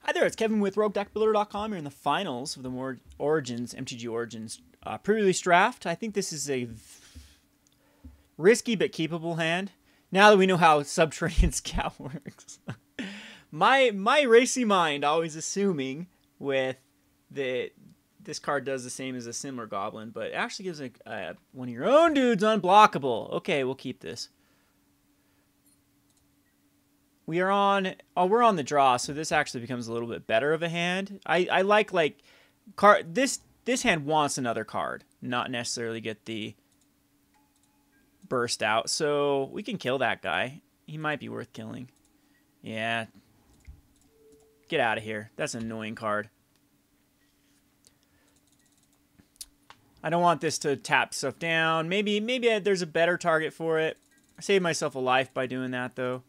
Hi there, it's Kevin with RogueDeckBuilder.com. You're in the finals of the Origins, MTGO Origins pre-release draft. I think this is a risky but keepable hand. Now that we know how Subterranean Scout works. my racy mind always assuming with this card does the same as a similar goblin, but it actually gives one of your own dudes unblockable. Okay, we'll keep this. We're on the draw, so this actually becomes a little bit better of a hand. I like card this hand wants another card, not necessarily get the burst out. So we can kill that guy. He might be worth killing. Yeah. Get out of here. That's an annoying card. I don't want this to tap stuff down. Maybe there's a better target for it. I saved myself a life by doing that though.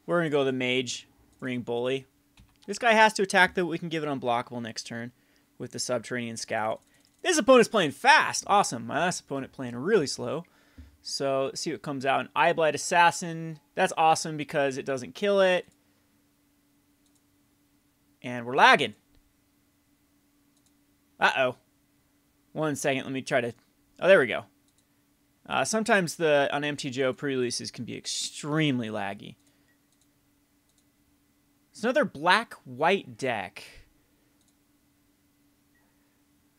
We're going to go the Mage Ring Bully. This guy has to attack, though. We can give it unblockable next turn with the Subterranean Scout. This opponent's playing fast. Awesome. My last opponent playing really slow. So let's see what comes out. An Eyeblight Assassin. That's awesome because it doesn't kill it. And we're lagging. Uh-oh. 1 second. Let me try to... Oh, there we go. Sometimes on MTGO pre-releases can be extremely laggy. It's another black-white deck.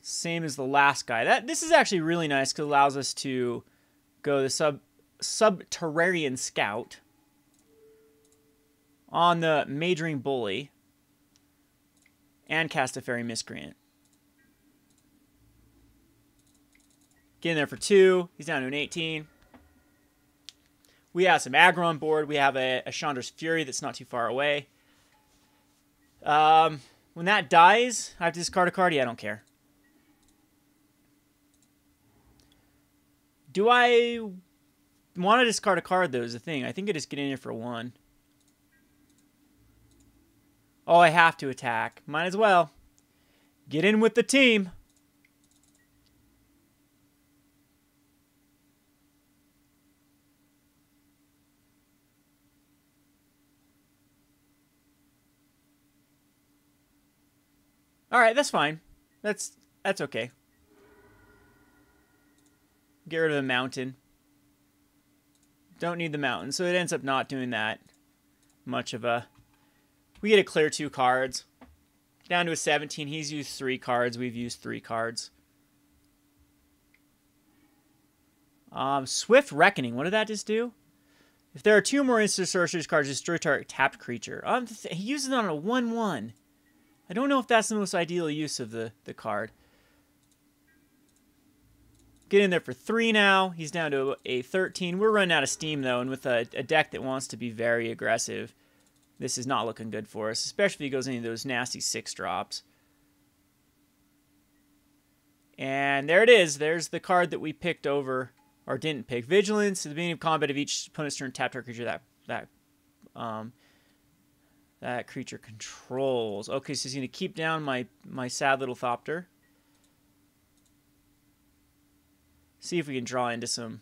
Same as the last guy. This is actually really nice because it allows us to go the Subterranean Scout on the Mage Ring Bully and cast a Fairy Miscreant. Get in there for 2. He's down to an 18. We have some aggro on board. We have a Chandra's Fury that's not too far away. When that dies, I have to discard a card. Yeah, I don't care. Do I want to discard a card, though, is the thing. I think I just get in here for 1. Oh, I have to attack. Might as well. Get in with the team. All right, that's fine. That's okay. Get rid of the mountain. Don't need the mountain, so it ends up not doing that much of a... We get to clear 2 cards. Down to a 17. He's used 3 cards. We've used 3 cards. Swift Reckoning. What did that just do? If there are 2 more instant sorceries cards, destroy target tapped creature. He uses it on a 1/1. I don't know if that's the most ideal use of the card. Get in there for 3 now. He's down to a 13. We're running out of steam, though, and with a deck that wants to be very aggressive, this is not looking good for us, especially if he goes into those nasty 6-drops. And there it is. There's the card that we picked over, or didn't pick. Vigilance. At the beginning of combat of each opponent's turn, tap target creature that creature controls. Okay, so he's going to keep down my sad little Thopter. See if we can draw into some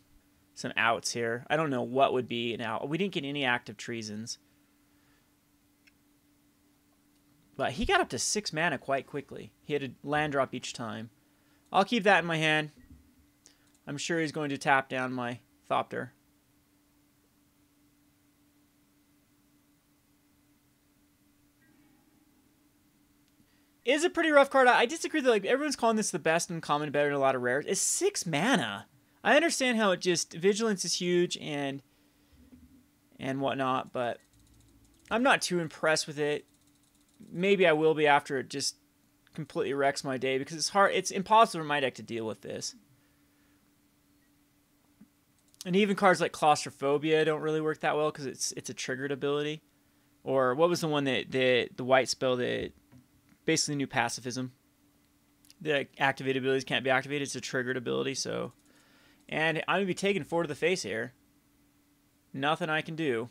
outs here. I don't know what would be an out. We didn't get any active treasons. But he got up to 6 mana quite quickly. He had a land drop each time. I'll keep that in my hand. I'm sure he's going to tap down my Thopter. Is a pretty rough card. I disagree that everyone's calling this the best uncommon, better than a lot of rares. It's 6 mana. I understand how it just vigilance is huge and whatnot, but I'm not too impressed with it. Maybe I will be after it just completely wrecks my day because it's hard. It's impossible for my deck to deal with this. And even cards like Claustrophobia don't really work that well because it's a triggered ability. Or what was the one that the white spell that basically new pacifism. The activated abilities can't be activated. It's a triggered ability, so... And I'm going to be taking 4 to the face here. Nothing I can do.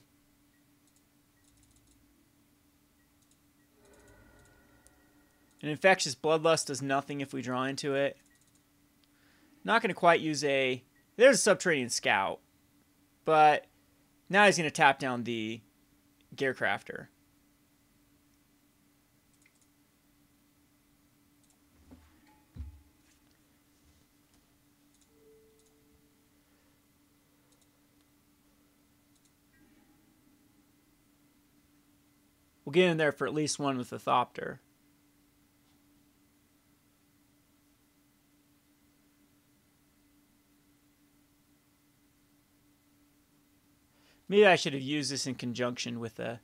An Infectious Bloodlust does nothing if we draw into it. Not going to quite use a... There's a Subterranean Scout. But now he's going to tap down the Gearcrafter. We'll get in there for at least one with the Thopter. Maybe I should have used this in conjunction with a...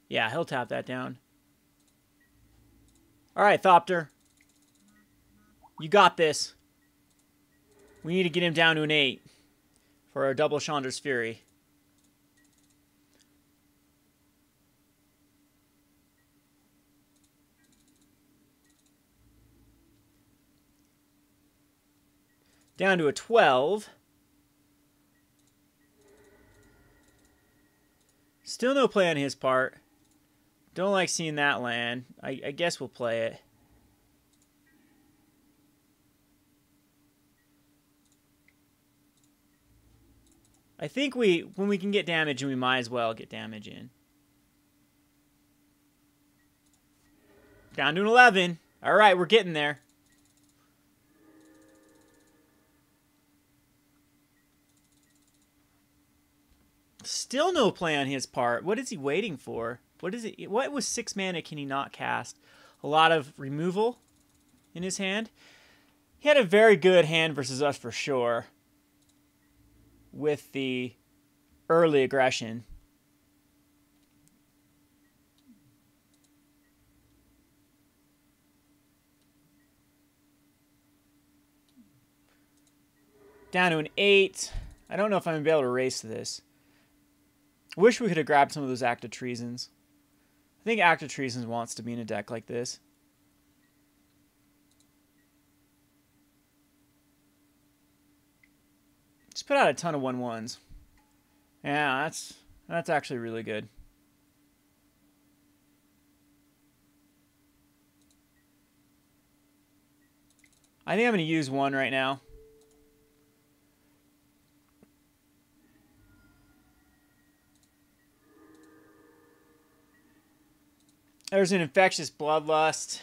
Yeah, he'll tap that down. All right, Thopter. You got this. We need to get him down to an 8 for our double Chandra's Fury. Down to a 12. Still no play on his part. Don't like seeing that land. I guess we'll play it. I think when we can get damage, we might as well get damage in. Down to an 11. All right, we're getting there. Still no play on his part. What is he waiting for? What was 6 mana can he not cast? A lot of removal in his hand. He had a very good hand versus us for sure. With the early aggression. Down to an 8. I don't know if I'm going to be able to race this. Wish we could have grabbed some of those Act of Treasons. I think Act of Treasons wants to be in a deck like this. Just put out a ton of 1/1s. Yeah, that's actually really good. I think I'm going to use 1 right now. There's an Infectious Bloodlust.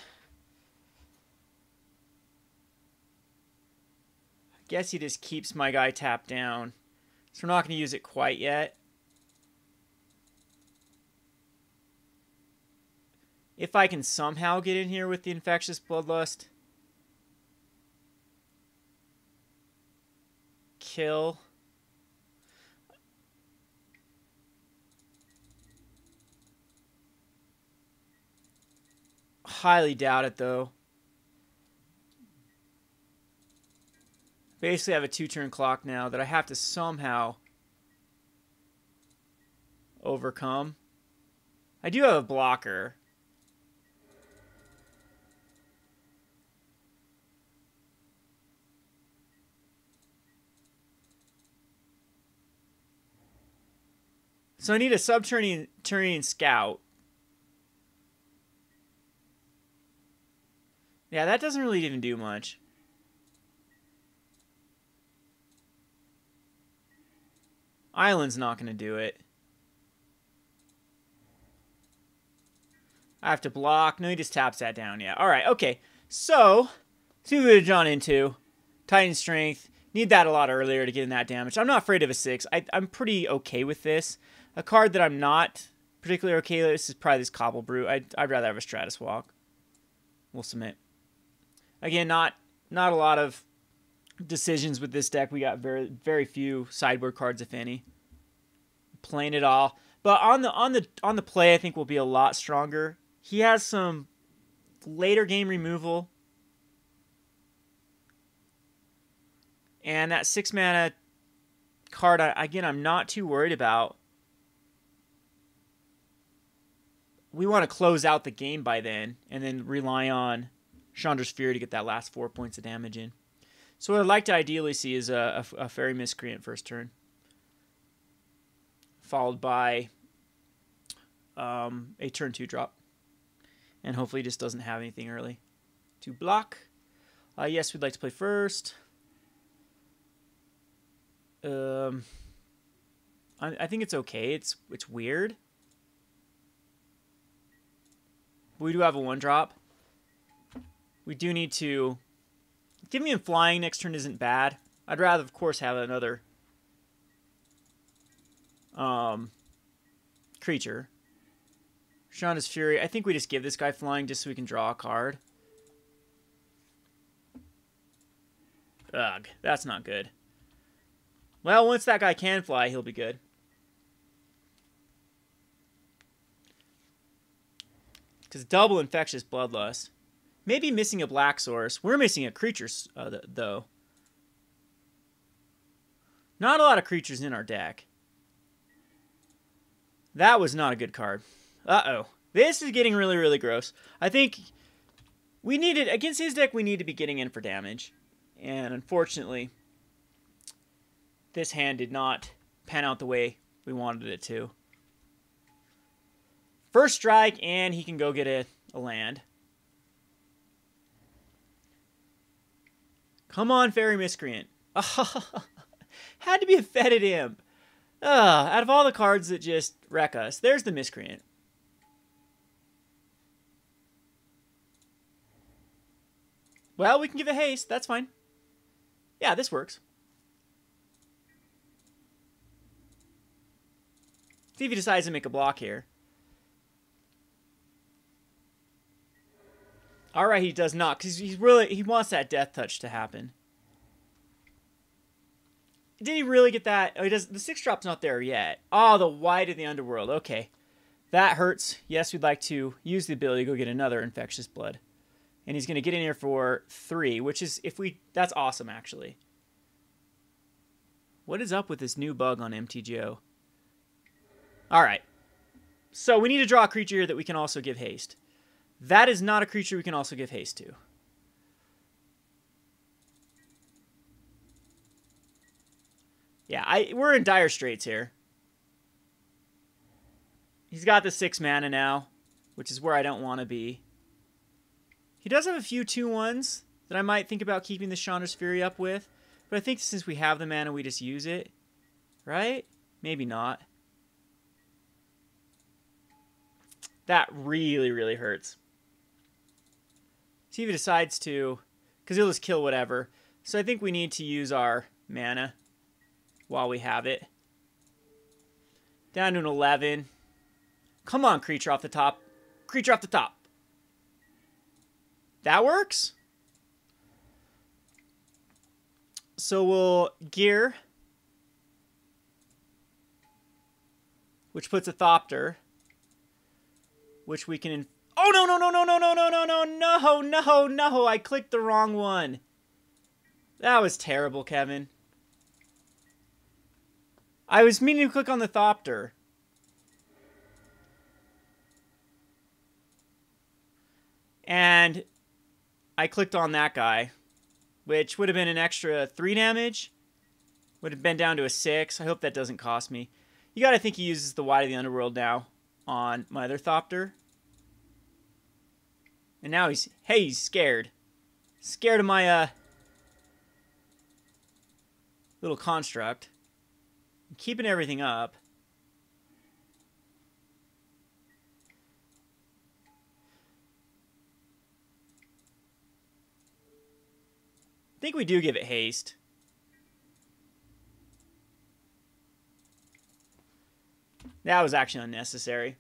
I guess he just keeps my guy tapped down. So we're not going to use it quite yet. If I can somehow get in here with the Infectious Bloodlust. Kill. Highly doubt it, though. Basically, I have a 2-turn clock now that I have to somehow overcome. I do have a blocker. So I need a Subterranean Scout. Yeah, that doesn't really even do much. Island's not going to do it. I have to block. No, he just taps that down. Yeah. All right. Okay. So, see what we would have drawn into. Titan Strength. Need that a lot earlier to get in that damage. I'm not afraid of a 6. I'm pretty okay with this. A card that I'm not particularly okay with is probably this Cobble Brute. I'd rather have a Stratus Walk. We'll submit. Again, not a lot of decisions with this deck. We got very few sideboard cards, if any. Playing it all, but on the play, I think will be a lot stronger. He has some later game removal, and that 6 mana card. Again, I'm not too worried about. We want to close out the game by then, and then rely on Chandra's Fury to get that last 4 points of damage in. So what I'd like to ideally see is a Fairy Miscreant first turn. Followed by a turn 2 drop. And hopefully just doesn't have anything early to block. Yes, we'd like to play first. I think it's okay. It's weird. We do have a 1-drop. We do need to... Giving him flying next turn isn't bad. I'd rather, of course, have another creature. Shonda's Fury. I think we just give this guy flying just so we can draw a card. Ugh, that's not good. Well, once that guy can fly, he'll be good. Because double Infectious Bloodlust. Maybe missing a black source. We're missing a creature, though. Not a lot of creatures in our deck. That was not a good card. Uh-oh. This is getting really, really gross. I think we needed, against his deck, we need to be getting in for damage. And unfortunately, this hand did not pan out the way we wanted it to. First strike, and he can go get a land. Come on, Fairy Miscreant. Had to be a Fetid Imp. Out of all the cards that just wreck us, there's the Miscreant. Well, we can give it haste. That's fine. Yeah, this works. See if he decides to make a block here. Alright, he does not, because he wants that death touch to happen. Did he really get that? Oh, he does. The 6-drop's not there yet. Oh, the White of the Underworld. Okay. That hurts. Yes, we'd like to use the ability to go get another Infectious Blood. And he's going to get in here for 3, which is, that's awesome, actually. What is up with this new bug on MTGO? Alright. So we need to draw a creature here that we can also give haste. That is not a creature we can also give haste to. Yeah, we're in dire straits here. He's got the 6 mana now, which is where I don't want to be. He does have a few 2/1s that I might think about keeping the Chandra's Fury up with, but I think since we have the mana, we just use it. Right? Maybe not. That really, really hurts. See if he decides to, because he'll just kill whatever. So I think we need to use our mana while we have it. Down to an 11. Come on, creature off the top. Creature off the top. That works. So we'll gear, which puts a Thopter, which we can... Oh, no, no, no, no, no, no, no, no, no, no, no, no. I clicked the wrong one. That was terrible, Kevin. I was meaning to click on the Thopter. And I clicked on that guy, which would have been an extra 3 damage. Would have been down to a 6. I hope that doesn't cost me. You gotta think he uses the White of the Underworld now on my other Thopter. And now he's scared. Scared of my little construct. I'm keeping everything up. I think we do give it haste. That was actually unnecessary.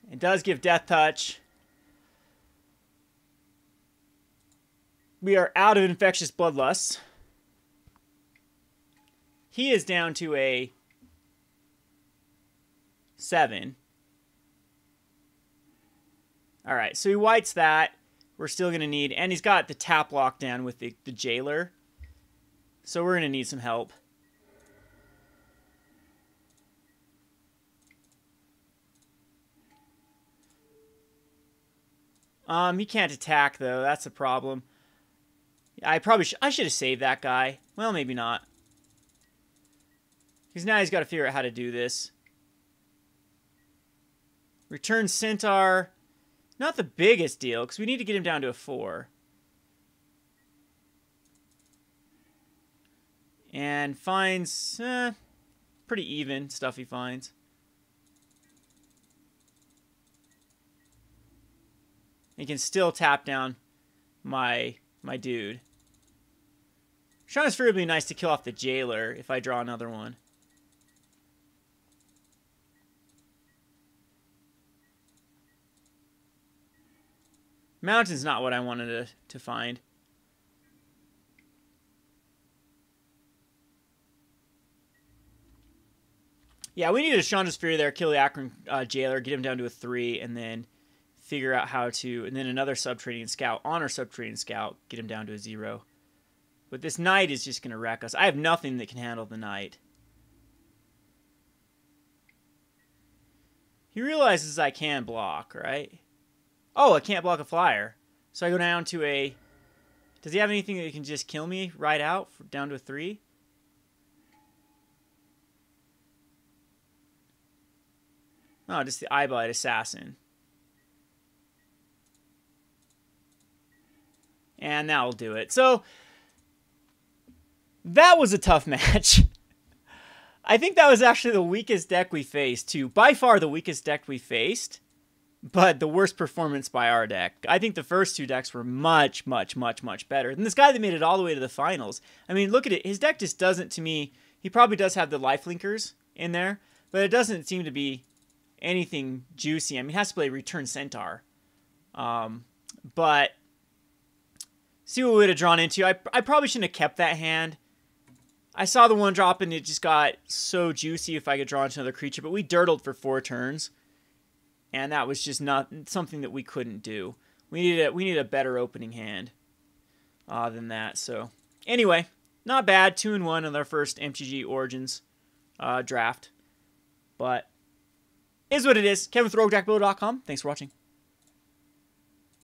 It does give Death Touch. We are out of Infectious Bloodlust. He is down to a 7. Alright, so he whites that. We're still going to need... And he's got the tap lock down with the Jailer. So we're going to need some help. He can't attack, though. That's a problem. I should have saved that guy. Well, maybe not. Because now he's got to figure out how to do this. Return Centaur. Not the biggest deal, because we need to get him down to a 4. And finds pretty even stuff he finds. He can still tap down my dude. Shine Sphere would be nice to kill off the Jailer if I draw another one. Mountain's not what I wanted to find. Yeah, we need a Chandra Sphere there, kill the Akron Jailer, get him down to a 3, and then figure out how to... And then another Subterranean Scout on our Subterranean Scout, get him down to a 0. But this Knight is just going to wreck us. I have nothing that can handle the Knight. He realizes I can block, right? Oh, I can't block a flyer. So I go down to a... Does he have anything that can just kill me right out, down to a 3? Oh, just the Eyebite Assassin. And that'll do it. So, that was a tough match. I think that was actually the weakest deck we faced, too. By far the weakest deck we faced, but the worst performance by our deck. I think the first 2 decks were much, much, much, much better. And this guy that made it all the way to the finals, I mean, look at it. His deck just doesn't, to me, he probably does have the Lifelinkers in there, but it doesn't seem to be anything juicy. I mean, he has to play Return Centaur. But see what we would have drawn into. I probably shouldn't have kept that hand. I saw the 1 drop and it just got so juicy if I could draw into another creature, but we dirtled for 4 turns. And that was just not something that we couldn't do. We needed a better opening hand than that. So anyway, not bad. 2-1 on our first MTG Origins draft. But is what it is. KevinWithRogueJackBuilder.com. Thanks for watching.